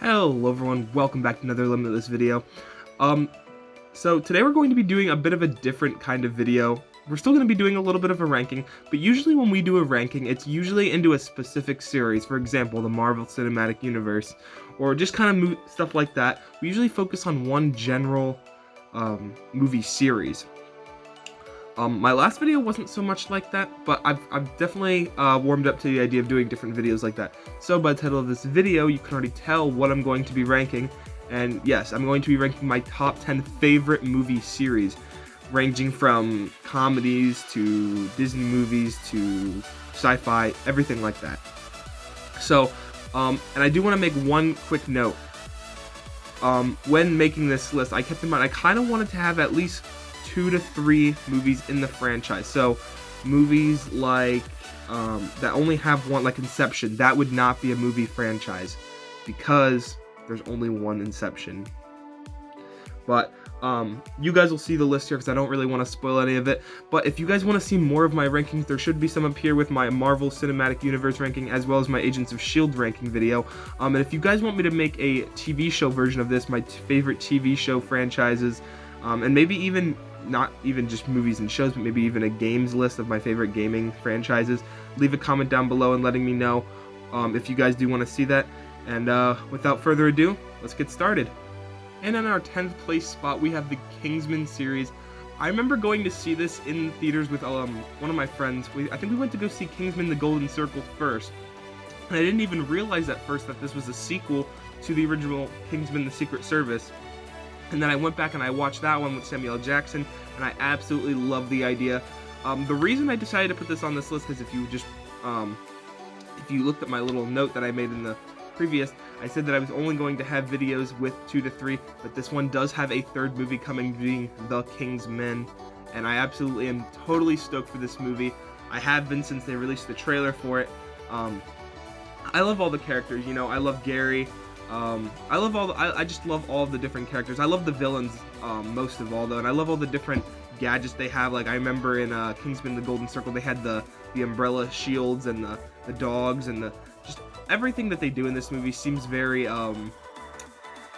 Hello everyone, welcome back to another Limitless video. So today we're going to be doing a bit of a different kind of video. We're still going to be doing a little bit of a ranking, but usually when we do a ranking, it's usually into a specific series. For example, the Marvel Cinematic Universe, or just kind of stuff like that. We usually focus on one general movie series. My last video wasn't so much like that, but I've definitely warmed up to the idea of doing different videos like that. So by the title of this video, you can already tell what I'm going to be ranking. And yes, I'm going to be ranking my top 10 favorite movie series, ranging from comedies to Disney movies to sci-fi, everything like that. So, and I do want to make one quick note. When making this list, I kept in mind I kind of wanted to have at least 2 to 3 movies in the franchise. So movies like that only have one, like Inception, that would not be a movie franchise because there's only one Inception. But you guys will see the list here because I don't really want to spoil any of it. But if you guys want to see more of my rankings, there should be some up here with my Marvel Cinematic Universe ranking as well as my Agents of S.H.I.E.L.D. ranking video. And if you guys want me to make a TV show version of this, my favorite TV show franchises, and maybe even not even just movies and shows, but maybe even a games list of my favorite gaming franchises, leave a comment down below and letting me know if you guys do want to see that. And without further ado, let's get started. And in our 10th place spot, we have the Kingsman series. I remember going to see this in theaters with one of my friends. I think we went to go see Kingsman: The Golden Circle first. And I didn't even realize at first that this was a sequel to the original Kingsman: The Secret Service. And then I went back and I watched that one with Samuel L. Jackson, and I absolutely love the idea. The reason I decided to put this on this list is if you looked at my little note that I made in the previous, I said that I was only going to have videos with 2 to 3, but this one does have a third movie coming, being The Kingsman, and I absolutely am totally stoked for this movie. I have been since they released the trailer for it. I love all the characters, you know. I love Gary. I just love all of the different characters. I love the villains most of all, though, and I love all the different gadgets they have. Like I remember in Kingsman: The Golden Circle, they had the umbrella shields and the dogs, and just everything that they do in this movie seems very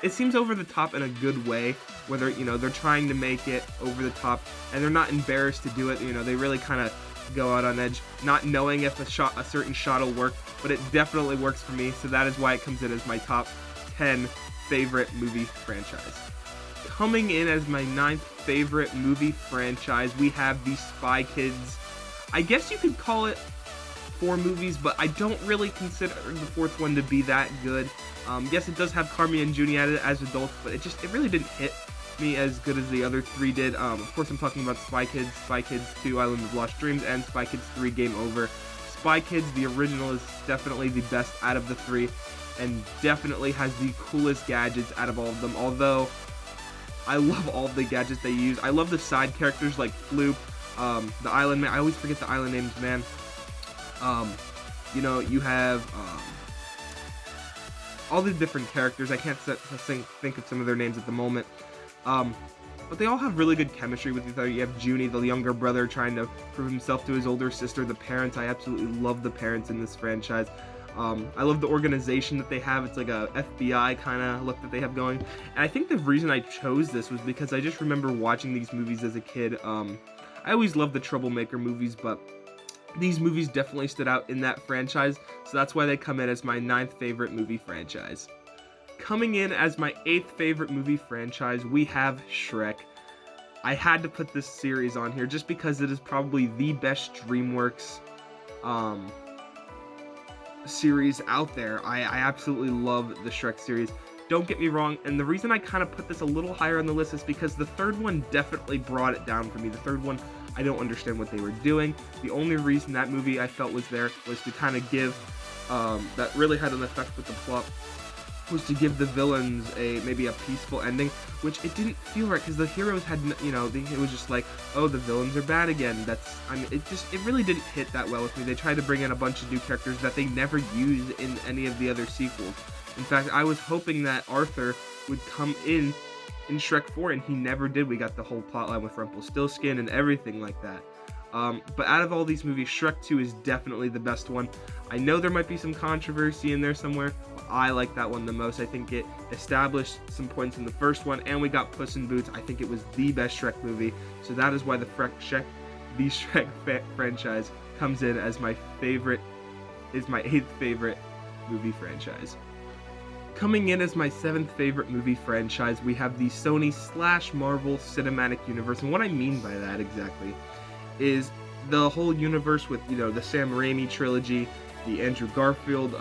it seems over the top in a good way. Whether, you know, they're trying to make it over the top and they're not embarrassed to do it. You know, they really kind of go out on edge, not knowing if a certain shot will work, but it definitely works for me, so that is why it comes in as my top 10 favorite movie franchise. Coming in as my 9th favorite movie franchise, we have the Spy Kids. I guess you could call it 4 movies, but I don't really consider the 4th one to be that good. Yes, it does have Carmi and Junie added as adults, but it really didn't hit me as good as the other 3 did. Of course, I'm talking about Spy Kids 2, Island of Lost Dreams, and Spy Kids 3, Game Over. Spy Kids, the original, is definitely the best out of the 3, and definitely has the coolest gadgets out of all of them. Although, I love all of the gadgets they use. I love the side characters like Floop, the Island Man. I always forget the island names, man. You know, you have all the different characters. I can't think of some of their names at the moment. But they all have really good chemistry with each other. You have Junie, the younger brother, trying to prove himself to his older sister. The parents, I absolutely love the parents in this franchise. I love the organization that they have. It's like a FBI kind of look that they have going. And I think the reason I chose this was because I just remember watching these movies as a kid. I always loved the Troublemaker movies, but these movies definitely stood out in that franchise. So that's why they come in as my 9th favorite movie franchise. Coming in as my 8th favorite movie franchise, we have Shrek. I had to put this series on here just because it is probably the best DreamWorks series out there. I absolutely love the Shrek series. Don't get me wrong, and the reason I kind of put this a little higher on the list is because the 3rd one definitely brought it down for me. The 3rd one, I don't understand what they were doing. The only reason that movie I felt was there was to kind of give, that really had an effect with the plot, was to give the villains maybe a peaceful ending, which it didn't feel right because the heroes had, you know, it was just like, oh, the villains are bad again. It really didn't hit that well with me. They tried to bring in a bunch of new characters that they never used in any of the other sequels. In fact, I was hoping that Arthur would come in Shrek 4, and he never did. We got the whole plotline with Rumpelstiltskin and everything like that. But out of all these movies, Shrek 2 is definitely the best one. I know there might be some controversy in there somewhere, but I like that one the most. I think it established some points in the first one, and we got Puss in Boots. I think it was the best Shrek movie, so that is why the Shrek franchise comes in as my favorite, is my 8th favorite movie franchise. Coming in as my 7th favorite movie franchise, we have the Sony / Marvel Cinematic Universe, and what I mean by that exactly is the whole universe with, the Sam Raimi trilogy, the Andrew Garfield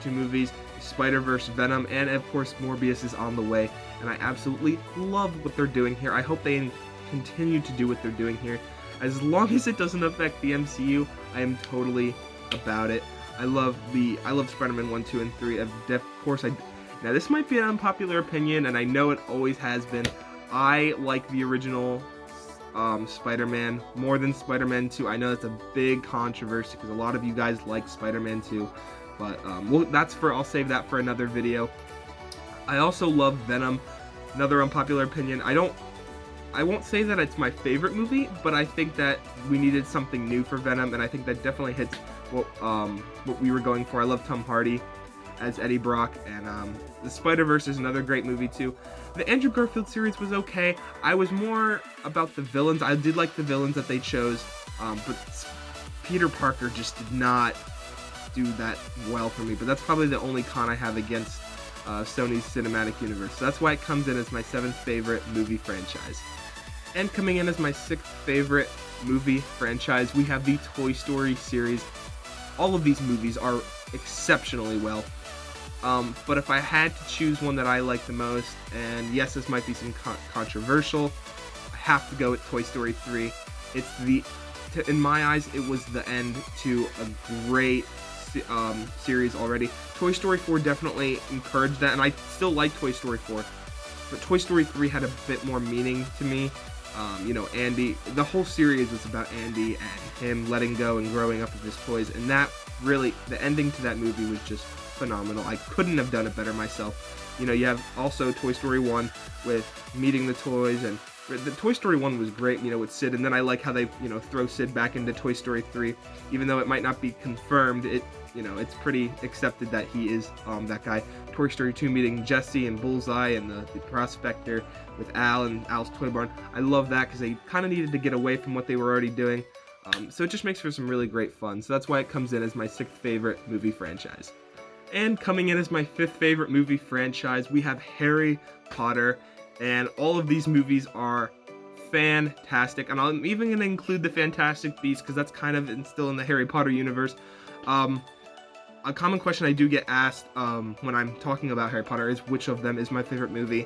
2 movies, Spider-Verse, Venom, and of course Morbius is on the way, and I absolutely love what they're doing here. I hope they continue to do what they're doing here. As long as it doesn't affect the MCU, I am totally about it. I love Spider-Man 1, 2, and 3. Now this might be an unpopular opinion, and I know it always has been. I like the original Spider-Man more than Spider-Man 2. I know that's a big controversy because a lot of you guys like Spider-Man 2, but I'll save that for another video. I also love Venom. Another unpopular opinion. I won't say that it's my favorite movie, but I think that we needed something new for Venom, and I think that definitely hits what we were going for. I love Tom Hardy as Eddie Brock, and the Spider-Verse is another great movie too. The Andrew Garfield series was okay. I was more about the villains. I did like the villains that they chose, but Peter Parker just did not do that well for me. But that's probably the only con I have against Sony's cinematic universe. So that's why it comes in as my 7th favorite movie franchise. And coming in as my 6th favorite movie franchise, we have the Toy Story series. All of these movies are exceptionally well. But if I had to choose one that I like the most, and yes, this might be some controversial, I have to go with Toy Story 3. In my eyes, it was the end to a great series already. Toy Story 4 definitely encouraged that, and I still like Toy Story 4, but Toy Story 3 had a bit more meaning to me. Andy, the whole series was about Andy and him letting go and growing up with his toys, and that really, the ending to that movie was just phenomenal. I couldn't have done it better myself. You have also Toy Story 1 with meeting the toys, and the Toy Story 1 was great, with Sid, and then I like how they, throw Sid back into Toy Story 3, even though it might not be confirmed, it's pretty accepted that he is that guy. Toy Story 2 meeting Jesse and Bullseye and the Prospector with Al and Al's Toy Barn. I love that because they kind of needed to get away from what they were already doing. So it just makes for some really great fun. So that's why it comes in as my 6th favorite movie franchise. And coming in as my 5th favorite movie franchise, we have Harry Potter. And all of these movies are fantastic. And I'm even going to include the Fantastic Beasts because that's kind of still in the Harry Potter universe. A common question I do get asked when I'm talking about Harry Potter is which of them is my favorite movie.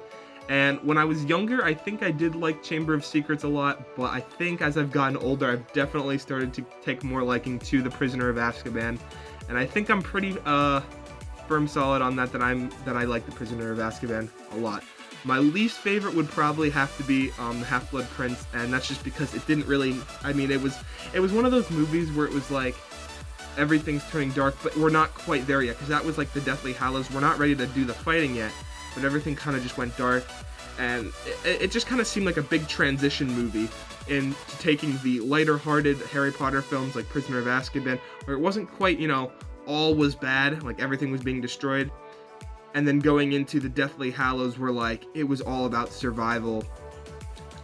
And when I was younger, I think I did like Chamber of Secrets a lot, but I think as I've gotten older, I've definitely started to take more liking to The Prisoner of Azkaban. And I think I'm pretty firm solid on that I like The Prisoner of Azkaban a lot. My least favorite would probably have to be The Half-Blood Prince, and that's just because it didn't really, it was one of those movies where it was like, everything's turning dark, but we're not quite there yet, because that was like the Deathly Hallows. We're not ready to do the fighting yet, but everything kind of just went dark, and it just kind of seemed like a big transition movie into taking the lighter-hearted Harry Potter films like Prisoner of Azkaban, where it wasn't quite, all was bad, like everything was being destroyed, and then going into the Deathly Hallows where like it was all about survival,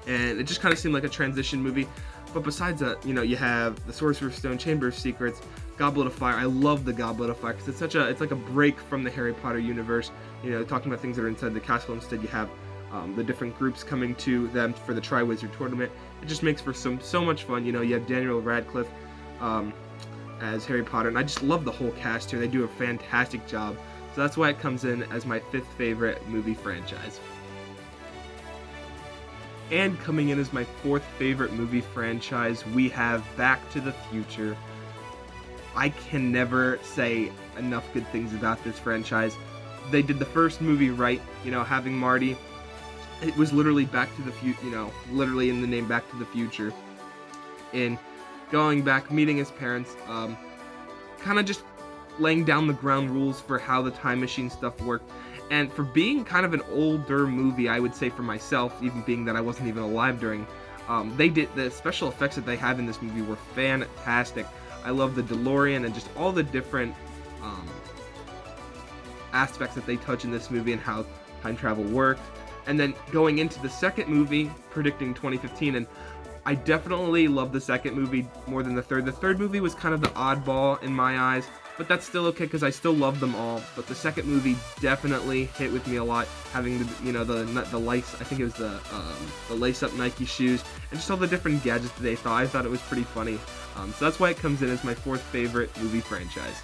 and it just kind of seemed like a transition movie. But besides that, you have the Sorcerer's Stone, Chamber of Secrets, Goblet of Fire. I love the Goblet of Fire because it's like a break from the Harry Potter universe. Talking about things that are inside the castle. Instead, you have the different groups coming to them for the Triwizard Tournament. It just makes for so much fun. You have Daniel Radcliffe as Harry Potter, and I just love the whole cast here. They do a fantastic job. So that's why it comes in as my 5th favorite movie franchise. And coming in as my 4th favorite movie franchise, we have Back to the Future. I can never say enough good things about this franchise. They did the first movie right, having Marty. It was literally Back to the Future, literally in the name Back to the Future. In going back, meeting his parents, kind of just laying down the ground rules for how the time machine stuff worked. And for being kind of an older movie, I would say for myself, even being that I wasn't even alive during The special effects that they have in this movie were fantastic. I love the DeLorean and just all the different aspects that they touch in this movie and how time travel worked. And then going into the second movie, predicting 2015, and I definitely love the second movie more than the third. The third movie was kind of the oddball in my eyes, but that's still okay because I still love them all. But the second movie definitely hit with me a lot, having the lace. I think it was the lace-up Nike shoes, and just all the different gadgets that they thought. I thought it was pretty funny. So that's why it comes in as my fourth favorite movie franchise.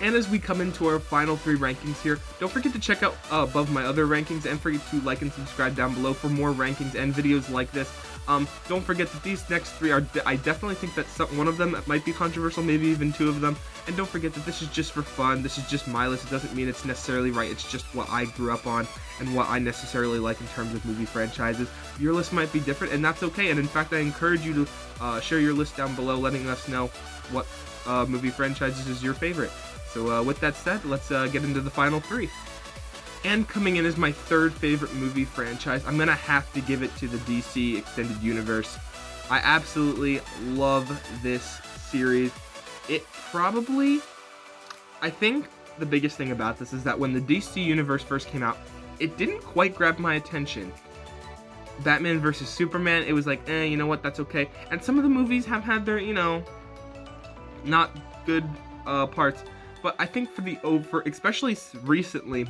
And as we come into our final three rankings here, don't forget to check out above my other rankings, and forget to like and subscribe down below for more rankings and videos like this. Don't forget that these next three are, I definitely think that one of them might be controversial, maybe even two of them. And don't forget that this is just for fun. This is just my list. It doesn't mean it's necessarily right. It's just what I grew up on and what I necessarily like in terms of movie franchises. Your list might be different, and that's okay. And in fact, I encourage you to share your list down below, letting us know what movie franchises is your favorite. So with that said, let's get into the final three. And coming in as my third favorite movie franchise, I'm gonna have to give it to the DC Extended Universe. I absolutely love this series. I think the biggest thing about this is that when the DC Universe first came out, it didn't quite grab my attention. Batman vs. Superman, it was like, you know what, that's okay. And some of the movies have had their, not good parts. But I think especially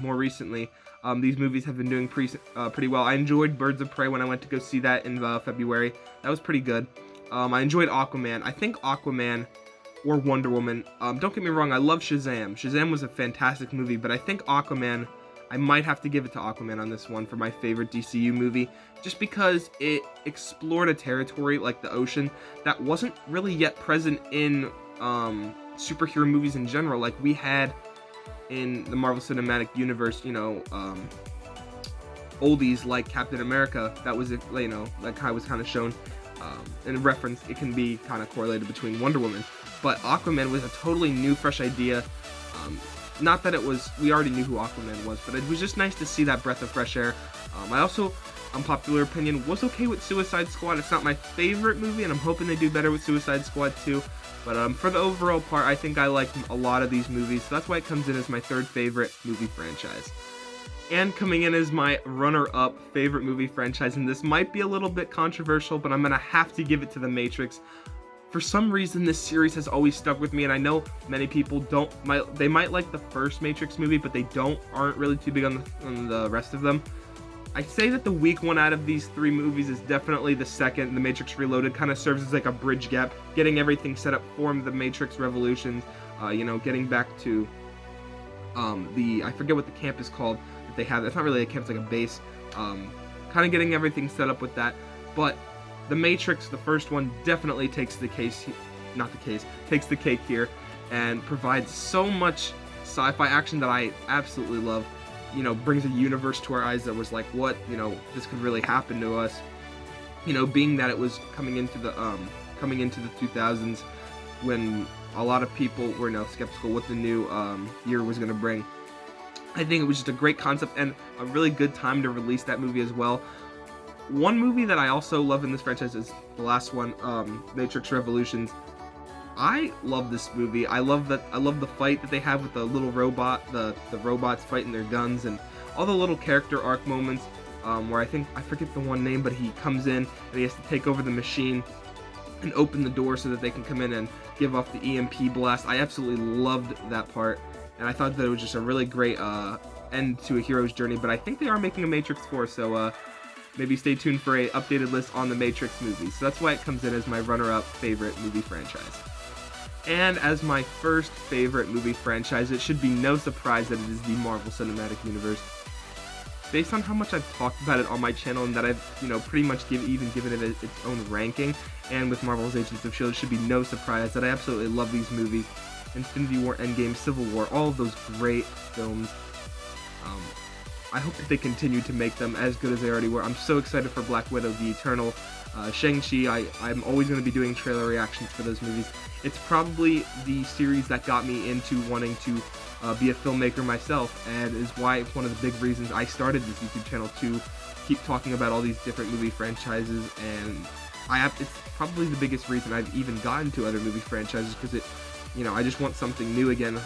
more recently, these movies have been doing pretty well. I enjoyed Birds of Prey when I went to go see that in February. That was pretty good. I enjoyed Aquaman. I think Aquaman or Wonder Woman. Don't get me wrong, I love Shazam. Shazam was a fantastic movie, but I think Aquaman, I might have to give it to Aquaman on this one for my favorite DCU movie, just because it explored a territory like the ocean that wasn't really yet present in superhero movies in general, like we had in the Marvel Cinematic Universe, oldies like Captain America. That was, that was kind of shown in reference. It can be kind of correlated between Wonder Woman, but Aquaman was a totally new, fresh idea. Not that we already knew who Aquaman was, but it was just nice to see that breath of fresh air. I also, unpopular opinion, was okay with Suicide Squad. It's not my favorite movie, and I'm hoping they do better with Suicide Squad 2. But for the overall part, I think I like a lot of these movies, so that's why it comes in as my third favorite movie franchise. And coming in as my runner-up favorite movie franchise, and this might be a little bit controversial, but I'm going to have to give it to The Matrix. For some reason, this series has always stuck with me, and I know many people they might like the first Matrix movie, but they aren't really too big on the rest of them. I'd say that the weak one out of these three movies is definitely the second. The Matrix Reloaded kind of serves as like a bridge gap, getting everything set up for the Matrix Revolutions, getting back to I forget what the camp is called that they have. It's not really a camp, it's like a base. Kind of getting everything set up with that. But The Matrix, the first one, definitely takes the cake here, and provides so much sci-fi action that I absolutely love. Brings a universe to our eyes that was like, what, this could really happen to us. Being that it was coming into the 2000s, when a lot of people were skeptical what the new year was going to bring. I think it was just a great concept and a really good time to release that movie as well. One movie that I also love in this franchise is the last one, Matrix Revolutions. I love this movie. I love the fight that they have with the little robot, the robots fighting their guns, and all the little character arc moments, where I forget the one name, but he comes in and he has to take over the machine and open the door so that they can come in and give off the EMP blast. I absolutely loved that part, and I thought that it was just a really great end to a hero's journey. But I think they are making a Matrix 4, so maybe stay tuned for a updated list on the Matrix movies. So that's why it comes in as my runner-up favorite movie franchise. And as my first favorite movie franchise, it should be no surprise that it is the Marvel Cinematic Universe. Based on how much I've talked about it on my channel, and that I've, pretty much even given it its own ranking, and with Marvel's Agents of S.H.I.E.L.D., it should be no surprise that I absolutely love these movies. Infinity War, Endgame, Civil War, all of those great films. I hope that they continue to make them as good as they already were. I'm so excited for Black Widow, The Eternal, Shang-Chi. I'm always going to be doing trailer reactions for those movies. It's probably the series that got me into wanting to be a filmmaker myself, and is why one of the big reasons I started this YouTube channel, to keep talking about all these different movie franchises. And it's probably the biggest reason I've even gotten to other movie franchises, because I just want something new again.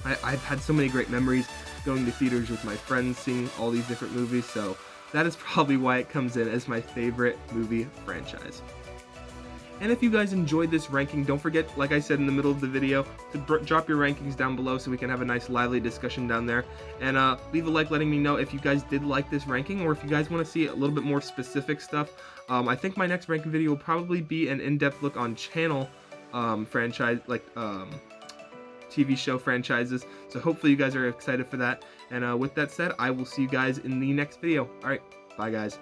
I've had so many great memories going to theaters with my friends, seeing all these different movies, so that is probably why it comes in as my favorite movie franchise. And if you guys enjoyed this ranking, don't forget, like I said in the middle of the video, to drop your rankings down below so we can have a nice lively discussion down there. And leave a like letting me know if you guys did like this ranking, or if you guys want to see a little bit more specific stuff. I think my next ranking video will probably be an in-depth look on channel franchise, like TV show franchises. So hopefully you guys are excited for that. And with that said, I will see you guys in the next video. Alright, bye guys.